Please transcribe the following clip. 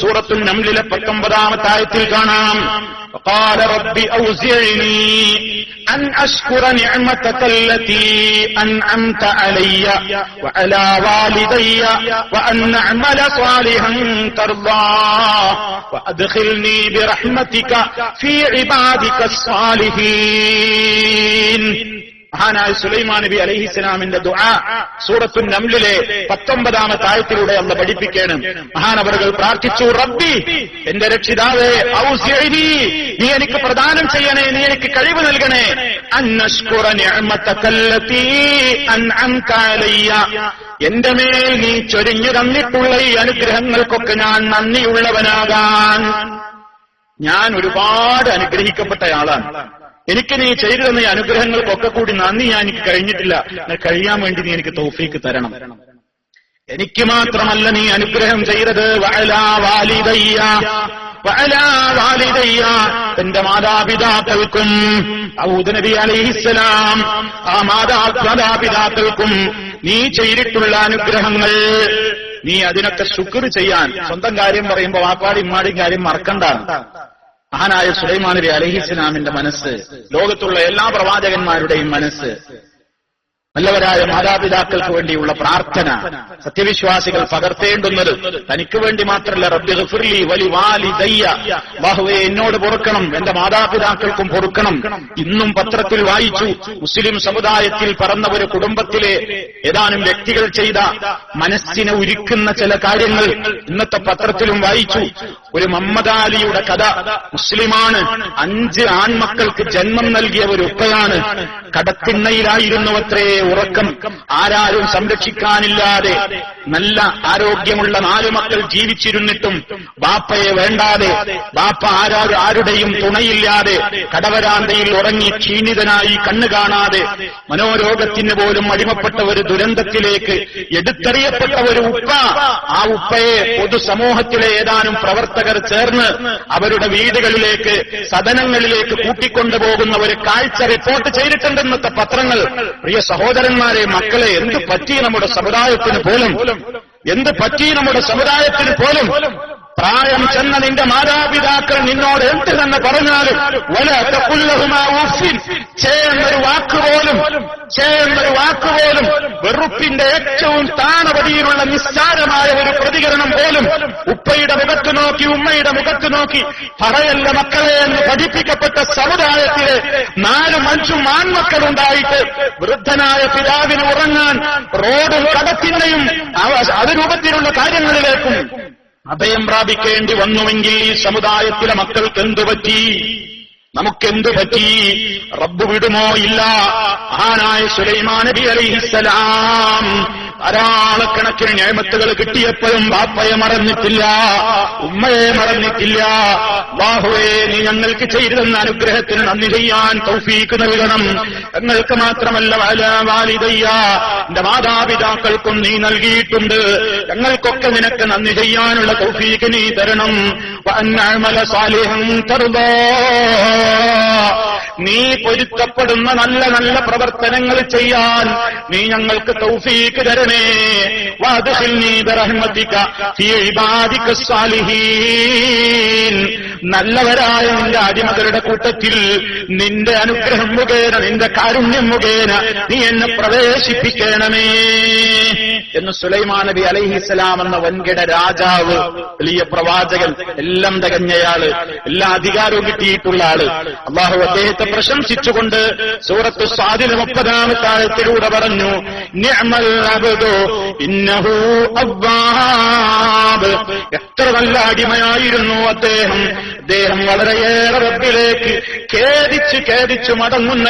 സൂറത്തുൽ നംലിലെ 19-ാമത്തെ ആയത്തിൽ കാണാം, ഖാല റബ്ബി ഔസിഇനി അൻ അശ്കുറ നിഅമതക അല്ലതി അൻഅംത അലയ്യ വഅലാ വാലിദയ്യ വഅൻ അഅമല സ്വാലിഹൻ തർദാ വഅദ്ഖിൽനി ബിറഹ്മതിക ഫീ ഇബാദിക സ്വാലിഹീൻ. മഹാനായ സുലൈമാൻ നബി അലൈഹിസ്സലാമിന്റെ ദുആ സൂറത്തുൽ നംലിലെ 19-ാമത്തെ ആയത്തിലൂടെ അല്ലാഹു പഠിപ്പിക്കുകയാണ്. മഹാനവറുകൾ പ്രാർത്ഥിച്ചു, റബ്ബി, എന്റെ രക്ഷിതാവേ, ഔസിഇനി, നീ എനിക്ക് പ്രദാനം ചെയ്യണേ, നീ എനിക്ക് കഴിവ് നൽകണേ, അൻഅശ്കുറ നിഅമതകല്ലതി അൻഅംത അലയ്യ, എന്റെ മേൽ നീ ചൊരിഞ്ഞു തന്നിട്ടുള്ള ഈ അനുഗ്രഹങ്ങൾക്കൊക്കെ ഞാൻ നന്ദിയുള്ളവനാകാൻ. ഞാൻ ഒരുപാട് അനുഗ്രഹിക്കപ്പെട്ടയാളാണ്. എനിക്ക് നീ ചെയ്തു തന്ന ഈ അനുഗ്രഹങ്ങൾക്കൊക്കെ കൂടി നന്ദി ഞാൻ എനിക്ക് കഴിഞ്ഞിട്ടില്ല. കഴിയാൻ വേണ്ടി നീ എനിക്ക് തൗഫീക്ക് തരണം. എനിക്ക് മാത്രമല്ല നീ അനുഗ്രഹം ചെയ്തത്, വഅലാ വാലിദയ്യ, വഅലാ വാലിദയ്യ, എന്റെ മാതാപിതാക്കൾക്കും, ദാവൂദ് നബി അലൈഹിസ്സലാം ആ മാതാപിതാക്കൾക്കും നീ ചെയ്തിട്ടുള്ള അനുഗ്രഹങ്ങൾ, നീ അതിനൊക്കെ ശുക്ർ ചെയ്യാൻ. സ്വന്തം കാര്യം പറയുമ്പോ വാപ്പാടി ഇമ്മാടിയും കാര്യം മറക്കണ്ട. മഹാനായ സുലൈമാൻ നബി അലൈഹിസ്സലാമിന്റെ മനസ്സ്, ലോകത്തുള്ള എല്ലാ പ്രവാചകന്മാരുടെയും മനസ്സ്, നല്ലവരായ മാതാപിതാക്കൾക്ക് വേണ്ടിയുള്ള പ്രാർത്ഥന സത്യവിശ്വാസികൾ പകർത്തേണ്ടുന്നത്. തനിക്ക് വേണ്ടി മാത്രമല്ല, റബ്ബി ഗഫിർലി വലി വാലിദയ്യ, അല്ലാഹുവേ എന്നോട് പൊറുക്കണം, എന്റെ മാതാപിതാക്കൾക്കും പൊറുക്കണം. ഇന്നും പത്രത്തിൽ വായിച്ചു, മുസ്ലിം സമുദായത്തിൽ പറന്ന ഒരു കുടുംബത്തിലെ ഏതാനും വ്യക്തികൾ ചെയ്ത മനസ്സിനെ ഉരുക്കുന്ന ചില കാര്യങ്ങൾ ഇന്നത്തെ പത്രത്തിലും വായിച്ചു. ഒരു മമ്മദാലിയുടെ കഥ. മുസ്ലിമാണ്, 5 ആൺമക്കൾക്ക് ജന്മം നൽകിയ ഒരു ഉപ്പയാണ്. കടത്തിണ്ണയിലായിരുന്നുവത്രേ ഉറക്കം. ആരാരും സംരക്ഷിക്കാനില്ലാതെ നല്ല ആരോഗ്യമുള്ള 4 മക്കൾ ജീവിച്ചിരുന്നിട്ടും ബാപ്പയെ വേണ്ടാതെ, ബാപ്പ ആരുടെയും തുണയില്ലാതെ കടവരാന്തയിൽ ഉറങ്ങി ക്ഷീണിതനായി കണ്ണു കാണാതെ മനോരോഗത്തിന് പോലും അടിമപ്പെട്ട ഒരു ദുരന്തത്തിലേക്ക് എടുത്തെറിയപ്പെട്ട ഒരു ഉപ്പ. ആ ഉപ്പയെ പൊതുസമൂഹത്തിലെ ഏതാനും പ്രവർത്തകർ ചേർന്ന് അവരുടെ വീടുകളിലേക്ക്, സദനങ്ങളിലേക്ക് കൂട്ടിക്കൊണ്ടുപോകുന്ന ഒരു കാഴ്ച റിപ്പോർട്ട് ചെയ്തിട്ടുണ്ടെന്നത്തെ പത്രങ്ങൾ. പ്രിയ സഹോദരന്മാരെ, മക്കളെ, എന്ത് പറ്റി നമ്മുടെ സമുദായത്തിന് പോലും, എന്ത് പറ്റി നമ്മുടെ സമുദായത്തിന് പോലും? പ്രായം ചെന്ന നിന്റെ മാതാപിതാക്കൾ നിന്നോട് എന്ത് തന്നെ പറഞ്ഞാലും ചേർന്നൊരു വാക്കുപോലും വെറുപ്പിന്റെ ഏറ്റവും താണപടിയിലുള്ള നിസ്സാരമായ ഒരു പ്രതികരണം പോലും ഉപ്പയുടെ മുഖത്ത് നോക്കി, ഉമ്മയുടെ മുഖത്ത് നോക്കി പറയല്ല മക്കളെ എന്ന് പഠിപ്പിക്കപ്പെട്ട സമുദായത്തിലെ 4-5 ആൺമക്കളുണ്ടായിട്ട് വൃദ്ധനായ പിതാവിന് ഉറങ്ങാൻ റോഡും കടത്തിണ്ണയും അതിരൂപത്തിലുള്ള കാര്യങ്ങളിലേക്കും അഭയം പ്രാപിക്കേണ്ടി വന്നുവെങ്കിൽ ഈ സമുദായത്തിലെ മക്കൾക്ക് എന്തു പറ്റി? നമുക്കെന്തു പറ്റി? റബ്ബ് വിടുമോ? ഇല്ല. മഹാനായ സുലൈമാൻ നബി അലൈഹിസ്സലാം ധാരാളക്കണക്കിന് നിഅമത്തുകൾ കിട്ടിയപ്പോഴും ബാപ്പയെ മറന്നിട്ടില്ല, ഉമ്മയെ മറന്നിട്ടില്ല. അല്ലാഹുവേ, നീ ഞങ്ങൾക്ക് ചെയ്തു തന്ന അനുഗ്രഹത്തിന് നന്ദി ചെയ്യാൻ തൗഫീക്ക് നൽകണം. ഞങ്ങൾക്ക് മാത്രമല്ല, വഅലാ വാലിദയ്യ, എന്റെ മാതാപിതാക്കൾക്കും നീ നൽകിയിട്ടുണ്ട്. ഞങ്ങൾക്കൊക്കെ നിനക്ക് നന്ദി ചെയ്യാനുള്ള തൗഫീക്ക് നീ തരണം. വഅൻ അഅമല സാലിഹൻ തർദാ, നീ പൊരുത്തപ്പെടുന്ന നല്ല നല്ല പ്രവർത്തനങ്ങൾ ചെയ്യാൻ നീ ഞങ്ങൾക്ക് തൗഫീക്ക് തരണേ. വഅദ്ഖിൽനി ബിറഹ്മതിക ഫീ ഇബാദിക സ്വാലിഹീൻ, നല്ലവരായ നിന്റെ അടിമകളുടെ കൂട്ടത്തിൽ നിന്റെ അനുഗ്രഹം മുഖേന, നിന്റെ കാരുണ്യം മുഖേന നീ എന്നെ പ്രവേശിപ്പിക്കണമേ എന്ന് സുലൈമാൻ നബി അലൈഹിസ്സലാം എന്ന വൻകിട രാജാവ്, വലിയ പ്രവാചകൻ, എല്ലാം തികഞ്ഞയാള്, എല്ലാ അധികാരവും കിട്ടിയിട്ടുള്ള ആള്, അല്ലാഹു അദ്ദേഹത്തെ പ്രശംസിച്ചുകൊണ്ട് സൂറത്ത് സ്വാദിലെ 30-ാമത്തെ ആയത്തിലൂടെ പറഞ്ഞു, നിഅമൽ അബ്ദു ഇന്നഹു അവ്വാബ്, എത്ര നല്ല അടിമയായിരുന്നു അദ്ദേഹം. അദ്ദേഹം വളരെയേറെ റബ്ബിലേക്ക് ഖേദിച്ചു മടങ്ങുന്ന